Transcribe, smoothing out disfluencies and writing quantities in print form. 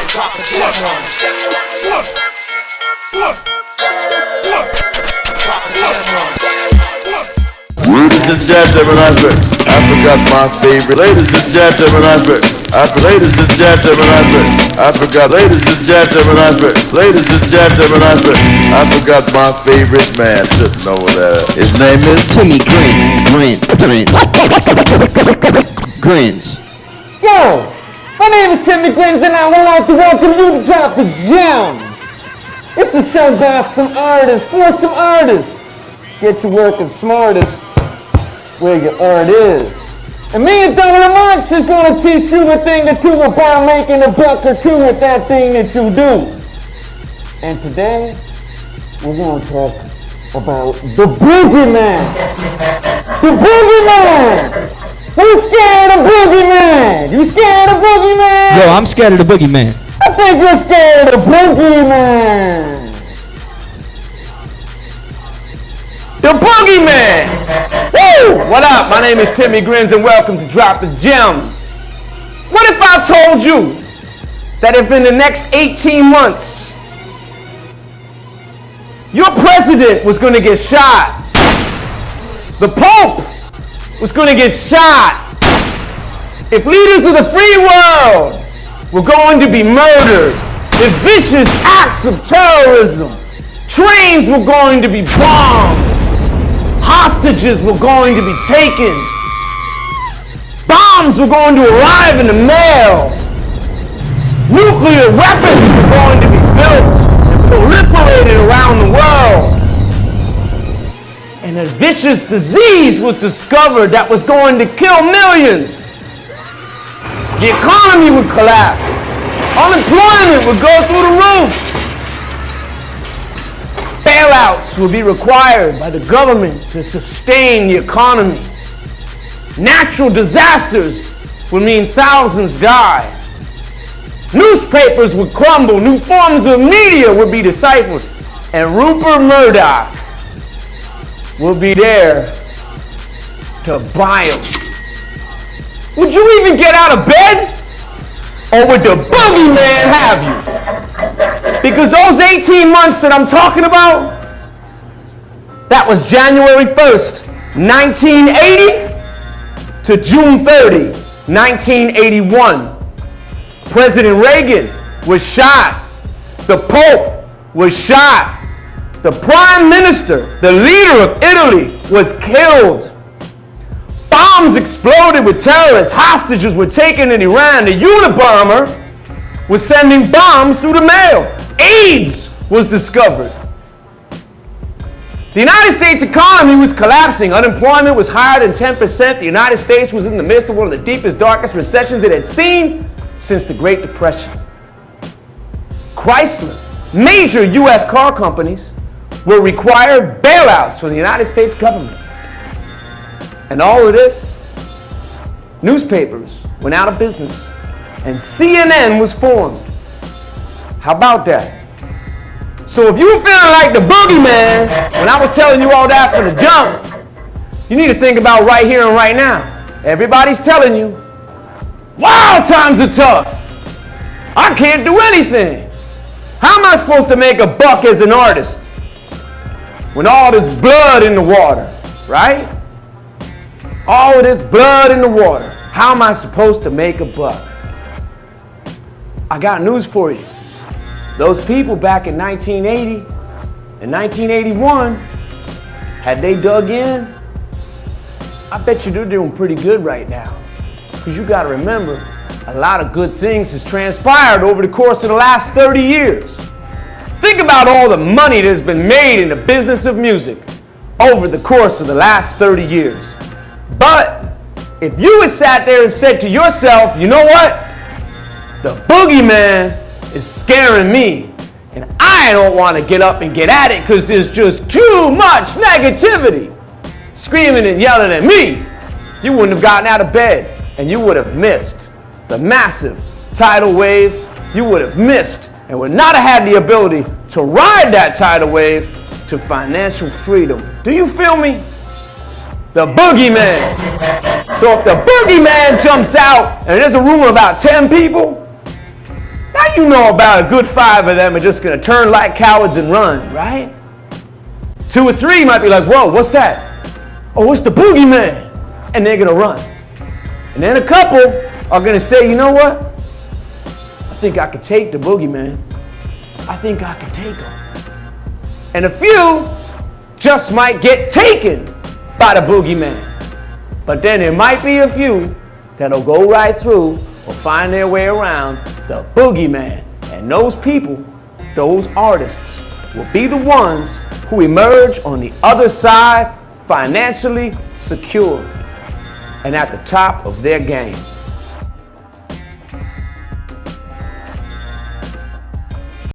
Ladies and gentlemen, I forgot my favorite. Ladies and gentlemen, ladies and gentlemen, I forgot. Ladies and gentlemen, ladies and gentlemen, I forgot my favorite man sitting over there. His name is Timmy. Grins. Yo, my name is Timmy Grins, and I would like to welcome you to Drop the Gems. It's a show by some artists for some artists. Get your working smartest where your art is. And me and Dolamarx is going to teach you a thing or two about making a buck or two with that thing that you do. And today, we're going to talk about the boogeyman. The boogeyman! Who's scared of boogeyman? You scared of boogeyman? Yo, I'm scared of the boogeyman. I think you're scared of boogeyman. The boogeyman! Woo! What up? My name is Timmy Grins and welcome to Drop the Gems. What if I told you that if in the next 18 months your president was going to get shot, the Pope was going to get shot, if leaders of the free world were going to be murdered, if vicious acts of terrorism, trains were going to be bombed, hostages were going to be taken, bombs were going to arrive in the mail, nuclear weapons were going to be built and proliferated around the world, and a vicious disease was discovered that was going to kill millions. The economy would collapse. Unemployment would go through the roof. Bailouts would be required by the government to sustain the economy. Natural disasters would mean thousands die. Newspapers would crumble. New forms of media would be deciphered. And Rupert Murdoch would be there to buy them. Would you even get out of bed? Or would the boogeyman have you? Because those 18 months that I'm talking about, that was January 1st, 1980 to June 30, 1981. President Reagan was shot. The Pope was shot. The Prime Minister, the leader of Italy, was killed. Bombs exploded with terrorists. Hostages were taken in Iran. The Unabomber was sending bombs through the mail. AIDS was discovered. The United States economy was collapsing. Unemployment was higher than 10%. The United States was in the midst of one of the deepest, darkest recessions it had seen since the Great Depression. Chrysler, major U.S. car companies, were required bailouts from the United States government. And all of this, newspapers went out of business, and CNN was formed. How about that? So if you were feeling like the boogeyman when I was telling you all that from the jump, you need to think about right here and right now. Everybody's telling you, wow, times are tough. I can't do anything. How am I supposed to make a buck as an artist when all this blood in the water, right? All of this blood in the water. How am I supposed to make a buck? I got news for you. Those people back in 1980 and 1981, had they dug in, I bet you they're doing pretty good right now. Because you got to remember, a lot of good things has transpired over the course of the last 30 years. Think about all the money that's been made in the business of music over the course of the last 30 years. But if you had sat there and said to yourself, you know what? The boogeyman is scaring me, and I don't want to get up and get at it because there's just too much negativity screaming and yelling at me. You wouldn't have gotten out of bed, and you would have missed the massive tidal wave. You would have missed and would not have had the ability to ride that tidal wave to financial freedom. Do you feel me? The boogeyman. So if the boogeyman jumps out and there's a room of about 10 people, now you know about a good 5 of them are just gonna turn like cowards and run, right? 2 or 3 might be like, whoa, what's that? Oh, it's the boogeyman. And they're gonna run. And then a couple are gonna say, you know what? I think I could take the boogeyman. I think I could take him. And a few just might get taken by the boogeyman. But then there might be a few that'll go right through or find their way around the boogeyman. And those people, those artists, will be the ones who emerge on the other side financially secure and at the top of their game.